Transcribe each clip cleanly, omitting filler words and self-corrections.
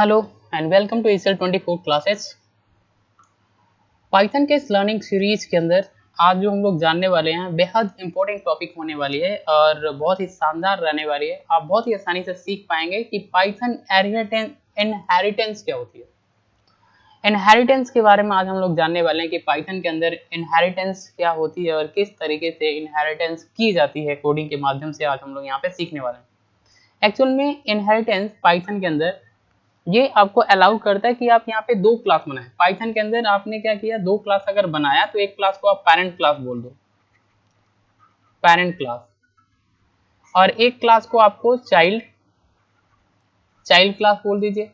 Hello and welcome to ECL 24 classes. Python के इस learning series के अंदर आज जो हम लोग जानने वाले हैं बेहद इंपॉर्टेंट टॉपिक होने वाली है और बहुत ही शानदार रहने वाली है। आप बहुत ही आसानी से सीख पाएंगे कि पाइथन इनहेरिटेंस क्या होती है। इनहेरिटेंस के बारे में आज हम लोग जानने वाले हैं कि पाइथन के अंदर इनहेरिटेंस क्या होती है और किस तरीके से इनहेरिटेंस की जाती है कोडिंग के माध्यम से। आज हम लोग यहाँ पे सीखने वाले हैं। एक्चुअल में इनहेरिटेंस पाइथन के अंदर ये आपको अलाउ करता है कि आप यहाँ पे दो क्लास बनाएं। पाइथन के अंदर आपने क्या किया, दो क्लास अगर बनाया तो एक क्लास को आप पेरेंट क्लास बोल दो, पेरेंट क्लास, और एक क्लास को आपको चाइल्ड क्लास बोल दीजिए।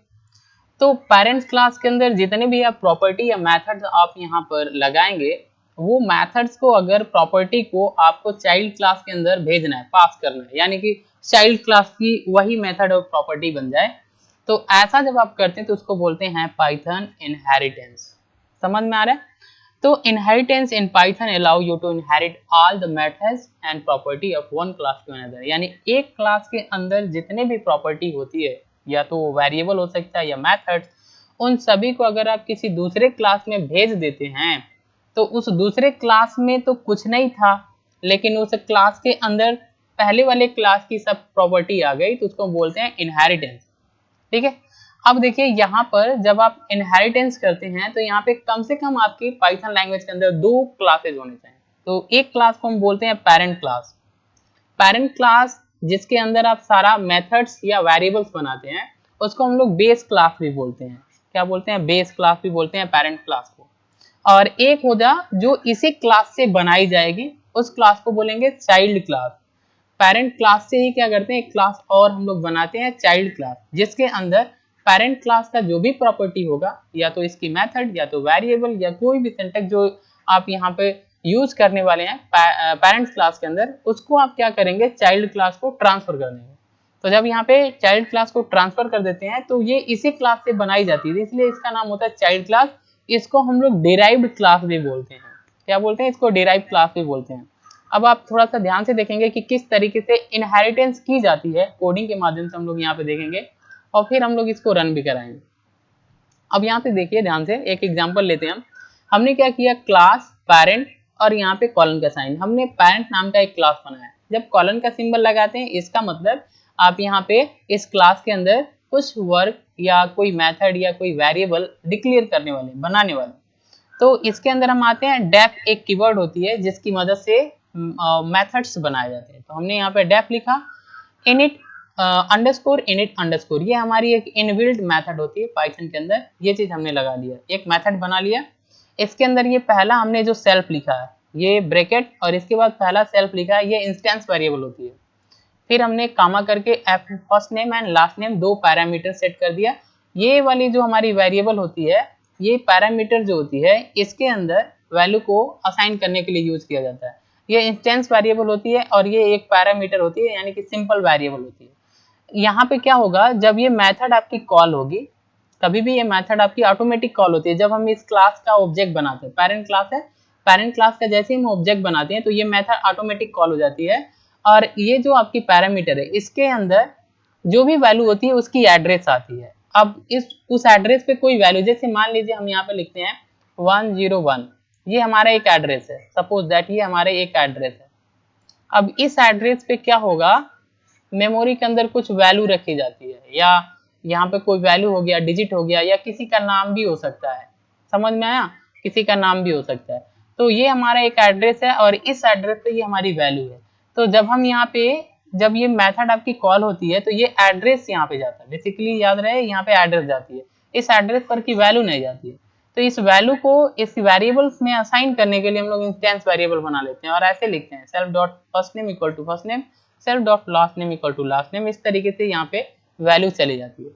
तो पेरेंट्स क्लास के अंदर जितने भी आप प्रॉपर्टी या मेथड्स आप यहाँ पर लगाएंगे, वो मेथड्स को अगर प्रॉपर्टी को आपको चाइल्ड क्लास के अंदर भेजना है, पास करना है, यानी कि चाइल्ड क्लास की वही मेथड और प्रॉपर्टी बन जाए। तो ऐसा जब आप करते हैं तो उसको बोलते हैं पाइथन इनहेरिटेंस। समझ में आ रहा है? तो inheritance in Python allow you to inherit all the methods and property of one class to another, यानी एक क्लास के अंदर जितने भी प्रॉपर्टी होती है, या तो वेरिएबल हो सकता है या मेथड्स, उन सभी को अगर आप किसी दूसरे क्लास में भेज देते हैं तो उस दूसरे क्लास में तो कुछ नहीं था, लेकिन उस क्लास के अंदर पहले वाले क्लास की सब प्रॉपर्टी आ गई, तो उसको बोलते हैं इनहेरिटेंस। ठीक है। अब देखिए यहाँ पर जब आप इनहेरिटेंस करते हैं तो यहाँ पे कम से कम आपकी पाइथन लैंग्वेज के अंदर दो क्लासेज होने चाहिए। तो एक क्लास को हम बोलते हैं पेरेंट क्लास। पेरेंट क्लास जिसके अंदर आप सारा मेथड्स या वेरिएबल्स बनाते हैं, उसको हम लोग बेस क्लास भी बोलते हैं। क्या बोलते हैं? बेस क्लास भी बोलते हैं पेरेंट क्लास को। और एक हो जा जो इसी क्लास से बनाई जाएगी, उस क्लास को बोलेंगे चाइल्ड क्लास। पेरेंट क्लास से ही क्या करते हैं, एक क्लास और हम लोग बनाते हैं चाइल्ड क्लास, जिसके अंदर पेरेंट क्लास का जो भी प्रॉपर्टी होगा, या तो इसकी मेथड या तो वेरिएबल या कोई भी सिंटैक्स जो आप यहाँ पे यूज करने वाले हैं पेरेंट्स क्लास के अंदर, उसको आप क्या करेंगे, चाइल्ड क्लास को ट्रांसफर कर देंगे। तो जब यहाँ पे चाइल्ड क्लास को ट्रांसफर कर देते हैं तो ये इसी क्लास से बनाई जाती है, इसलिए इसका नाम होता है चाइल्ड क्लास। इसको हम लोग डिराइव्ड क्लास भी बोलते हैं। क्या बोलते हैं? इसको डिराइव्ड क्लास भी बोलते हैं। अब आप थोड़ा सा ध्यान से देखेंगे कि किस तरीके से इनहेरिटेंस की जाती है कोडिंग के माध्यम से, हम लोग यहाँ पे देखेंगे और फिर हम लोग इसको रन भी कराएंगे। अब यहाँ पे देखिए ध्यान से, एक एग्जांपल लेते हैं हम। हमने क्या किया, क्लास पेरेंट और यहाँ पे कॉलन का साइन, हमने पेरेंट नाम का एक क्लास बनाया। जब कॉलन का सिंबल लगाते हैं, इसका मतलब आप यहाँ पे इस क्लास के अंदर कुछ वर्क या कोई मेथड या कोई वेरिएबल डिक्लेयर करने वाले, बनाने वाले। तो इसके अंदर हम आते हैं, डेफ एक कीवर्ड होती है जिसकी मदद से मेथड्स बनाए जाते हैं। तो हमने यहाँ पे डेफ लिखा, इनिट अंडरस्कोर इनिट अंडरस्कोर, ये हमारी एक इनबिल्ट मेथड होती है पाइथन के अंदर। ये चीज हमने लगा दिया, एक मेथड बना लिया। इसके अंदर ये पहला हमने जो सेल्फ लिखा है, ये ब्रैकेट, और इसके बाद पहला सेल्फ लिखा है, ये इंस्टेंस वेरिएबल होती है। फिर हमने कामा करके first name and last name दो पैरामीटर सेट कर दिया। ये वाली जो हमारी वेरिएबल होती है, ये पैरामीटर जो होती है, इसके अंदर वैल्यू को असाइन करने के लिए यूज किया जाता है। ये इंस्टेंस वेरिएबल होती है और ये एक पैरामीटर होती है, यानी कि सिंपल वेरिएबल होती है। यहाँ पे क्या होगा, जब ये मेथड आपकी कॉल होगी, कभी भी ये मेथड आपकी ऑटोमेटिक कॉल होती है। जब हम इस क्लास का ऑब्जेक्ट बनाते हैं, पेरेंट क्लास है, पेरेंट क्लास का जैसे ही हम ऑब्जेक्ट बनाते हैं तो ये मेथड ऑटोमेटिक कॉल हो जाती है। और ये जो आपकी पैरामीटर है, इसके अंदर जो भी वैल्यू होती है उसकी एड्रेस आती है। अब उस एड्रेस पे कोई वैल्यू, जैसे मान लीजिए हम यहाँ पे लिखते हैं 101, ये हमारा एक एड्रेस है, सपोज दैट ये हमारे एक एड्रेस है। अब इस एड्रेस पे क्या होगा, मेमोरी के अंदर कुछ वैल्यू रखी जाती है, या यहाँ पे कोई वैल्यू हो गया, डिजिट हो गया, या किसी का नाम भी हो सकता है। समझ में आया? किसी का नाम भी हो सकता है। तो ये हमारा एक एड्रेस है और इस एड्रेस पे ये हमारी वैल्यू है। तो जब हम यहाँ पे, जब ये मेथड आपकी कॉल होती है तो ये एड्रेस यहाँ पे जाता है, बेसिकली याद रहे यहाँ पे एड्रेस जाती है, इस एड्रेस पर की वैल्यू नहीं जाती है। तो इस वैल्यू को इस वेरिएबल्स में असाइन करने के लिए हम लोग इंस्टेंस वेरिएबल बना लेते हैं और ऐसे लिखते हैं, self dot first name equal to first name, self dot last name equal to last name. इस तरीके से यहाँ पे वैल्यू चली जाती है।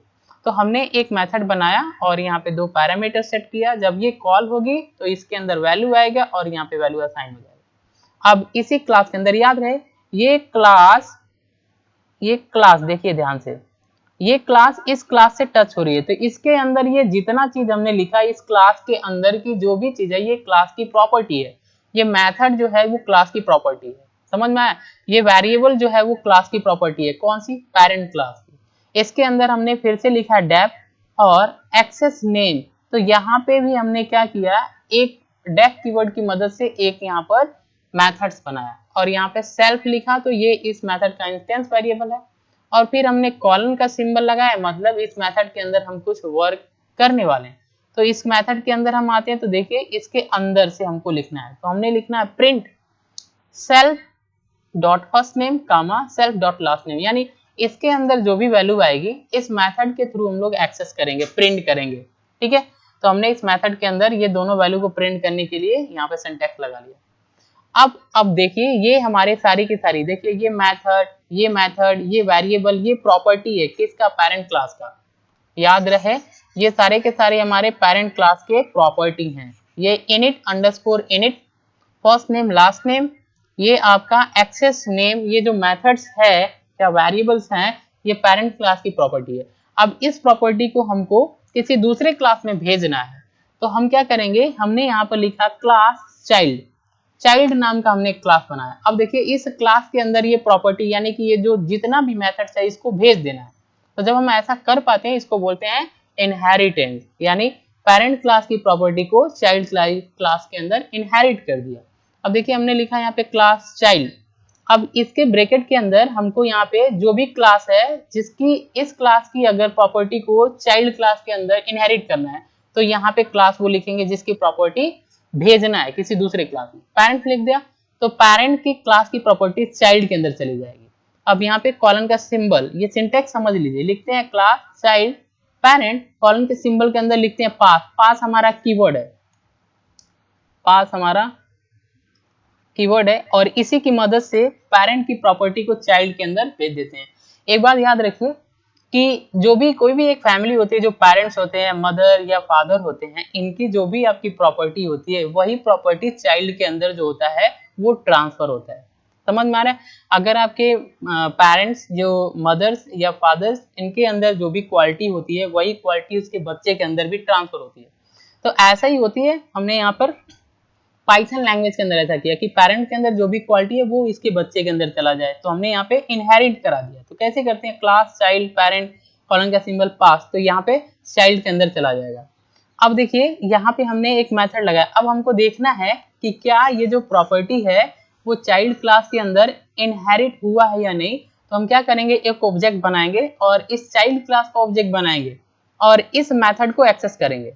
तो हमने एक मेथड बनाया और यहाँ पे दो पैरामीटर सेट किया। जब ये कॉल होगी तो इसके अंदर वैल्यू आएगा और यहाँ पे वैल्यू असाइन हो जाएगा। अब इसी क्लास के अंदर याद रहे, ये क्लास देखिए ध्यान से, ये क्लास इस क्लास से टच हो रही है, तो इसके अंदर ये जितना चीज हमने लिखा, इस क्लास के अंदर की जो भी चीज है, ये क्लास की प्रॉपर्टी है। ये मेथड जो है वो क्लास की प्रॉपर्टी है। समझ में आया? ये वेरिएबल जो है वो क्लास की प्रॉपर्टी है। कौन सी? पेरेंट क्लास की। इसके अंदर हमने फिर से लिखा है डेफ, और एक्सेस नेम, तो यहाँ पे भी हमने क्या किया, एक डेफ कीवर्ड की मदद से एक यहाँ पर मेथड्स बनाया और यहाँ पे सेल्फ लिखा, तो ये इस मेथड का इंस्टेंस वेरिएबल है। और फिर हमने कॉलन का सिंबल लगाया, मतलब इस मेथड के अंदर हम कुछ वर्क करने वाले हैं। तो इस मेथड के अंदर हम आते हैं, तो देखिए इसके अंदर से हमको लिखना है, तो हमने लिखना है print self dot first name comma self dot last name, यानी इसके अंदर जो भी वैल्यू आएगी इस मेथड के थ्रू हम लोग एक्सेस करेंगे, प्रिंट करेंगे। ठीक है, तो हमने इस मेथड के अंदर ये दोनों वैल्यू को प्रिंट करने के लिए यहाँ पे सिंटैक्स लगा लिया। अब देखिए ये हमारे सारी की सारी, देखिए ये मेथड, ये वेरिएबल, ये प्रॉपर्टी है किसका, पेरेंट क्लास का। याद रहे ये सारे के सारे हमारे पेरेंट क्लास के प्रॉपर्टी हैं। ये init underscore init, first name last name, ये आपका एक्सेस नेम, ये जो मेथड्स है या वेरिएबल्स हैं, ये पेरेंट क्लास की प्रॉपर्टी है। अब इस प्रॉपर्टी को हमको किसी दूसरे क्लास में भेजना है, तो हम क्या करेंगे, हमने यहाँ पर लिखा क्लास चाइल्ड नाम का हमने एक क्लास बनाया। अब देखिए इस क्लास के अंदर ये प्रॉपर्टी यानी कि ये जो जितना भी मेथड्स है इसको भेज देना है। तो जब हम ऐसा कर पाते हैं इसको बोलते हैं इनहेरिटेंस, यानी पेरेंट क्लास की प्रॉपर्टी को चाइल्ड क्लास के अंदर इनहेरिट कर दिया। अब देखिए हमने लिखा यहाँ पे क्लास चाइल्ड, अब इसके ब्रैकेट के अंदर हमको यहाँ पे जो भी क्लास है जिसकी इस क्लास की अगर प्रॉपर्टी को चाइल्ड क्लास के अंदर इनहेरिट करना है, तो यहाँ पे क्लास वो लिखेंगे जिसकी प्रॉपर्टी भेजना है किसी दूसरे क्लास में। पेरेंट लिख दिया तो पेरेंट की क्लास की प्रॉपर्टी चाइल्ड के अंदर चली जाएगी। अब यहाँ पे कॉलन का सिंबल, ये सिंटेक्स समझ लीजिए, लिखते हैं क्लास चाइल्ड पेरेंट, कॉलन के सिंबल के अंदर लिखते हैं पास हमारा कीवर्ड है, पास हमारा कीवर्ड है, और इसी की मदद से पेरेंट की प्रॉपर्टी को चाइल्ड के अंदर भेज देते हैं। एक बात याद रखिए कि जो भी कोई भी एक फैमिली होती है, जो पेरेंट्स होते हैं, मदर या फादर होते हैं, इनकी जो भी आपकी प्रॉपर्टी होती है वही प्रॉपर्टी चाइल्ड के अंदर जो होता है वो ट्रांसफर होता है। समझ में आ रहा है? अगर आपके पेरेंट्स जो मदर्स या फादर्स, इनके अंदर जो भी क्वालिटी होती है वही क्वालिटी उसके बच्चे के अंदर भी ट्रांसफर होती है। तो ऐसा ही होती है, हमने यहाँ पर पाइथन लैंग्वेज के अंदर ऐसा किया कि पेरेंट के अंदर जो भी क्वालिटी है वो इसके बच्चे के अंदर चला जाए, तो हमने यहाँ पे इनहेरिट करा दिया। तो कैसे करते हैं, क्लास चाइल्ड पेरेंट कॉलन का सिंबल पास, तो यहाँ पे चाइल्ड के अंदर चला जाएगा। अब देखिए यहाँ पे हमने एक मेथड लगाया, अब हमको देखना है कि क्या ये जो प्रॉपर्टी है वो चाइल्ड क्लास के अंदर इनहेरिट हुआ है या नहीं। तो हम क्या करेंगे, एक ऑब्जेक्ट बनाएंगे और इस चाइल्ड क्लास का ऑब्जेक्ट बनाएंगे और इस मेथड को एक्सेस करेंगे।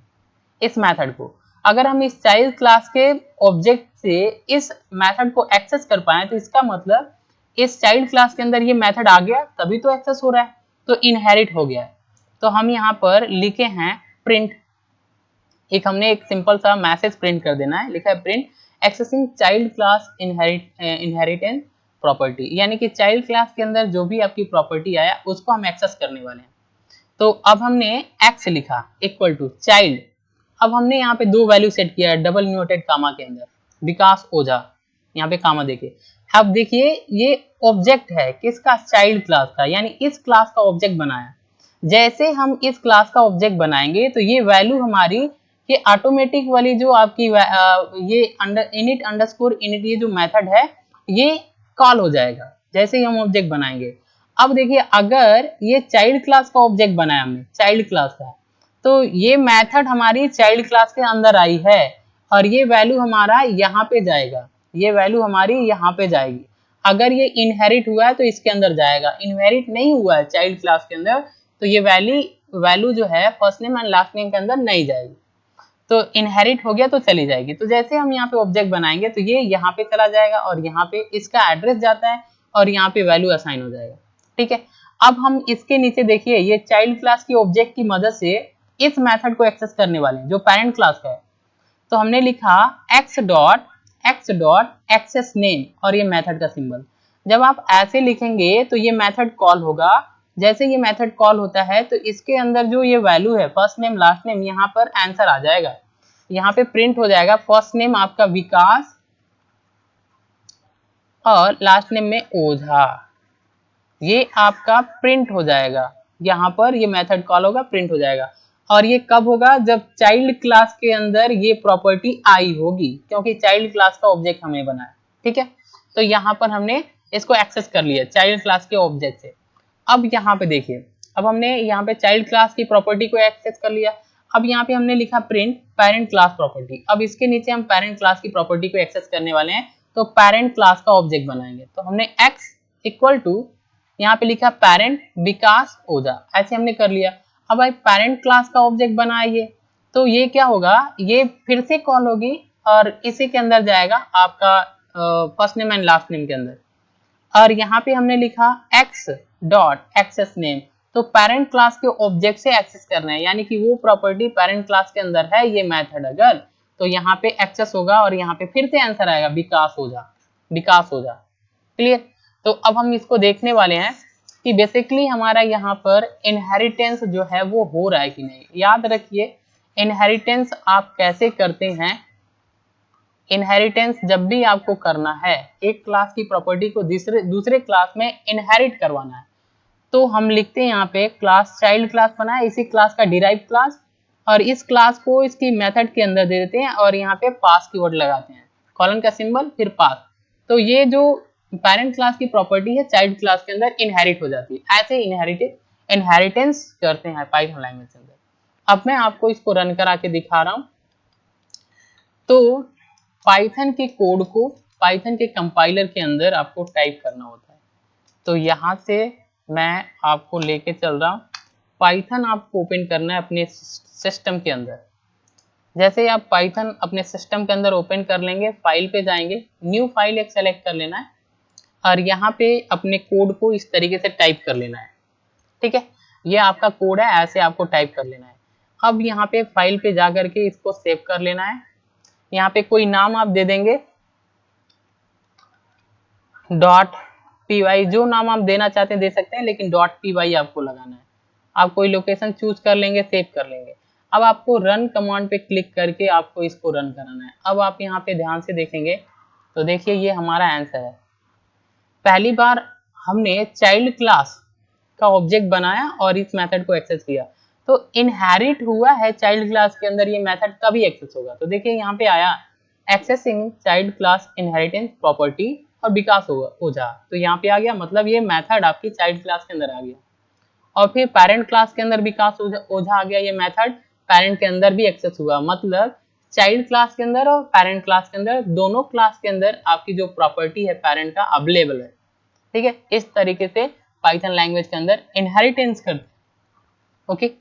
इस मेथड को अगर हम इस चाइल्ड क्लास के ऑब्जेक्ट से इस मेथड को एक्सेस कर पाए, तो इसका मतलब इस चाइल्ड क्लास के अंदर ये मेथड आ गया तभी तो एक्सेस हो रहा है, तो इनहेरिट हो गया है। तो हम यहाँ पर लिखे हैं प्रिंट, हमने एक सिंपल सा मैसेज प्रिंट कर देना है, लिखा है print accessing child class inheritance property, यानी कि चाइल्ड क्लास के अंदर जो भी आपकी प्रॉपर्टी आया उसको हम एक्सेस करने वाले हैं। तो अब हमने एक्स लिखा इक्वल टू चाइल्ड, अब हमने यहाँ पे दो वैल्यू सेट किया है डबल इन्वर्टेड कामा के अंदर, विकास ओझा, यहाँ पे कामा देखिए। अब देखिए ये ऑब्जेक्ट है किसका, चाइल्ड क्लास का, यानी इस क्लास का ऑब्जेक्ट बनाया। जैसे हम इस क्लास का ऑब्जेक्ट बनाएंगे तो ये वैल्यू हमारी, ये ऑटोमेटिक वाली जो आपकी ये इनिट अंडरस्कोर इनिट ये जो मेथड है ये कॉल हो जाएगा जैसे ही हम ऑब्जेक्ट बनाएंगे। अब देखिए अगर ये चाइल्ड क्लास का ऑब्जेक्ट बनाया हमने, चाइल्ड क्लास का, तो ये मेथड हमारी चाइल्ड क्लास के अंदर आई है और ये वैल्यू हमारा यहाँ पे जाएगा, ये वैल्यू हमारी यहाँ पे जाएगी। अगर ये इनहेरिट हुआ है तो इसके अंदर जाएगा, इनहेरिट नहीं हुआ है चाइल्ड क्लास के अंदर तो ये वैल्यू जो है first name and last name के अंदर नहीं जाएगी। तो इनहेरिट हो गया तो चली जाएगी। तो जैसे हम यहाँ पे ऑब्जेक्ट बनाएंगे तो ये यहाँ पे चला जाएगा और यहाँ पे इसका एड्रेस जाता है और यहाँ पे वैल्यू असाइन हो जाएगा। ठीक है, अब हम इसके नीचे देखिए ये चाइल्ड क्लास की ऑब्जेक्ट की मदद से इस मेथड को एक्सेस करने वाले हैं जो पेरेंट क्लास का है। तो हमने लिखा x डॉट एक्सेस नेम और ये मेथड का सिंबल। जब आप ऐसे लिखेंगे तो ये मेथड कॉल होगा। जैसे ये मेथड कॉल होता है तो इसके अंदर जो ये वैल्यू है फर्स्ट नेम लास्ट नेम, यहाँ पर आंसर आ जाएगा, यहाँ पे प्रिंट हो जाएगा। फर्स्ट नेम आपका विकास और लास्ट नेम में ओझा, ये आपका प्रिंट हो जाएगा। यहाँ पर ये मेथड कॉल होगा, प्रिंट हो जाएगा। और ये कब होगा, जब चाइल्ड क्लास के अंदर ये प्रॉपर्टी आई होगी, क्योंकि चाइल्ड क्लास का ऑब्जेक्ट हमने बनाया। ठीक है, तो यहाँ पर हमने इसको एक्सेस कर लिया चाइल्ड क्लास के ऑब्जेक्ट से। अब यहाँ पे देखिए अब हमने यहाँ पे चाइल्ड क्लास की प्रॉपर्टी को एक्सेस कर लिया। अब यहाँ पे हमने लिखा प्रिंट पेरेंट क्लास प्रॉपर्टी। अब इसके नीचे हम पेरेंट क्लास की प्रॉपर्टी को एक्सेस करने वाले हैं, तो पेरेंट क्लास का ऑब्जेक्ट बनाएंगे। तो हमने x इक्वल टू यहाँ पे लिखा पेरेंट विकास ओझा, ऐसे हमने कर लिया। अब भाई पेरेंट क्लास का ऑब्जेक्ट बनाइए, तो ये क्या होगा, ये फिर से कॉल होगी और इसी के अंदर जाएगा आपका first name and last name के अंदर। और यहाँ पे हमने लिखा x डॉट एक्सेस नेम, तो पेरेंट क्लास के ऑब्जेक्ट से एक्सेस करना है, यानी कि वो प्रॉपर्टी पेरेंट क्लास के अंदर है ये मेथड अगर, तो यहाँ पे एक्सेस होगा और यहाँ पे फिर से आंसर आएगा विकास ओझा, विकास ओझा। क्लियर। तो अब हम इसको देखने वाले हैं कि बेसिकली हमारा यहाँ पर इनहेरिटेंस जो है वो हो रहा है कि नहीं। याद रखिए इनहेरिटेंस आप कैसे करते हैं। इनहेरिटेंस जब भी आपको करना है, एक क्लास की प्रॉपर्टी को दूसरे क्लास में इनहेरिट करवाना है, तो हम लिखते हैं यहाँ पे क्लास चाइल्ड क्लास बना है, इसी क्लास का डिराइव क्लास, और इस क्लास को इसकी मेथड के अंदर दे देते हैं और यहाँ पे पास कीवर्ड लगाते हैं, कॉलन का सिंबल फिर पास। तो ये जो पेरेंट क्लास की प्रॉपर्टी है चाइल्ड क्लास के अंदर इनहेरिट हो जाती है। ऐसे इनहेरिटेंस करते हैं पाइथन लैंग्वेज के अंदर। अब मैं आपको इसको रन करा के दिखा रहा हूं। तो पाइथन के कोड को पाइथन के कंपाइलर के अंदर आपको टाइप करना होता है। तो यहाँ से मैं आपको लेके चल रहा हूँ, पाइथन आपको ओपन करना है अपने सिस्टम के अंदर। जैसे ही आप पाइथन अपने सिस्टम के अंदर ओपन कर लेंगे, फाइल पे जाएंगे, न्यू फाइल एक सेलेक्ट कर लेना है और यहाँ पे अपने कोड को इस तरीके से टाइप कर लेना है। ठीक है, ये आपका कोड है, ऐसे आपको टाइप कर लेना है। अब यहाँ पे फाइल पे जा करके इसको सेव कर लेना है। यहाँ पे कोई नाम आप दे देंगे, .py, जो नाम आप देना चाहते हैं दे सकते हैं, लेकिन .py आपको लगाना है। आप कोई लोकेशन चूज कर लेंगे, सेव कर लेंगे। अब आपको रन कमांड पे क्लिक करके आपको इसको रन कराना है। अब आप यहाँ पे ध्यान से देखेंगे तो देखिए ये हमारा आंसर है। पहली बार हमने चाइल्ड क्लास का ऑब्जेक्ट बनाया और इस मेथड को एक्सेस किया, तो इनहेरिट हुआ है चाइल्ड क्लास के अंदर, ये मेथड तभी एक्सेस होगा। तो देखिए यहाँ पे आया accessing child class inheritance property और विकास ओझा, तो यहाँ पे आ गया, मतलब ये मेथड आपकी चाइल्ड क्लास के अंदर आ गया। और फिर पेरेंट क्लास के अंदर विकास ओझा आ गया, ये मेथड पेरेंट के अंदर भी एक्सेस हुआ। मतलब चाइल्ड क्लास के अंदर और पेरेंट क्लास के अंदर, दोनों क्लास के अंदर आपकी जो प्रॉपर्टी है पेरेंट का अवेलेबल है। ठीक है, इस तरीके से पाइथन लैंग्वेज के अंदर इनहेरिटेंस करते। ओके,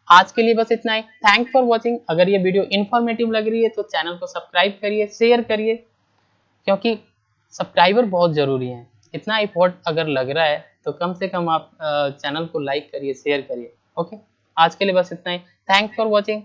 आज के लिए बस इतना ही। Thanks for watching. अगर ये वीडियो इन्फॉर्मेटिव लग रही है तो चैनल को सब्सक्राइब करिए, शेयर करिए, क्योंकि सब्सक्राइबर बहुत जरूरी है। इतना एफर्ट अगर लग रहा है तो कम से कम आप चैनल को लाइक करिए, शेयर करिए। ओके, आज के लिए बस इतना ही। Thanks for watching.